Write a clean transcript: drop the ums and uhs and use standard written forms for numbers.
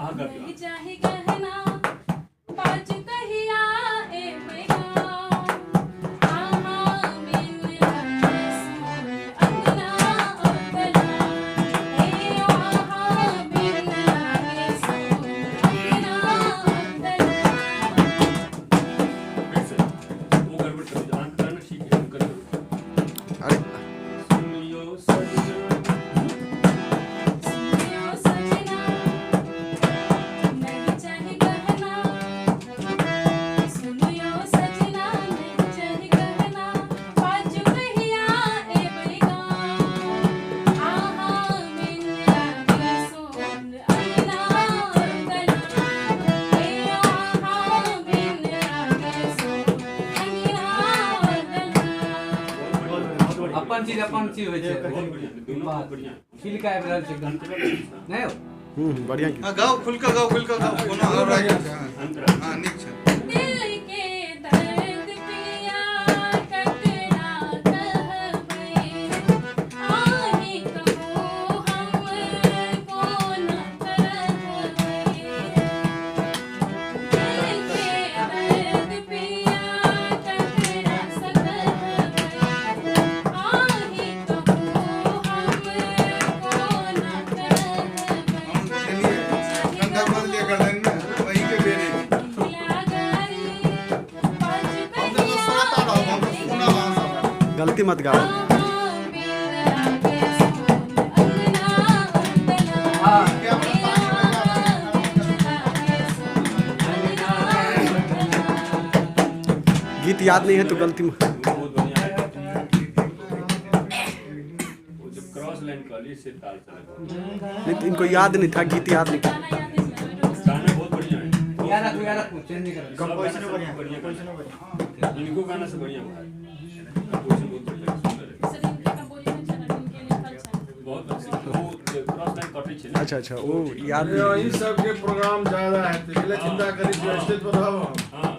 नहीं चाहे कहना बाज कहिया ए मैया आहा बिन लागे सोन अंगना उतला ए आहा बिन लागे सोन अंगना उतला। वैसे वो गड़बड़ कर दिया, आंख करना ठीक है, वो गड़बड़। अरे सुनियो सजना सुनियो सजना नहीं चाहे कहना सुनियो सजना नहीं चाहे कहना बाजू कहिया ए बैगा आहा बिन लागे सोन अंगना उतला ए आहा बिन लागे सोन अंगना उतला। अपन चीज होइ छै बहुत बढ़िया, दोनों बहुत बढ़िया। फील का रहल छै एकदम नहीं हो बढ़िया गाओ खुल के गाओ कोनो और राइट छै। अंतरा हां नीक छै। दिल के दर्द पिया ककरा कहबै आही कहो हम कोन करबै दिल के दर्द पिया ककरा सकबै आही कहो हम कोन करबै गंदा बोल दिया गर्दन में वहीं के बेरे हम तो सुनाता रहो हम सुना रहा सब। गलती मत गाओ। क्या पता गीत याद नहीं है तो गलती मत। बहुत बढ़िया है। वो जब क्रॉस लाइन कॉली से ताल चला, नहीं तो इनको याद नहीं था, गीत याद नहीं था। गाना बहुत बढ़िया है। याद रखो चेंज नहीं करो। कंपोजिशन बढ़िया, इनको गाना से बढ़िया हुआ है। कंपोजिशन बहुत बढ़िया, सुंदर है, बहुत अच्छा। वो क्रॉस लाइन कटे छे ना। अच्छा वो याद नहीं। यही सबके प्रोग्राम ज्यादा है, तो चिंता करी स्टेज पर रहो। हाँ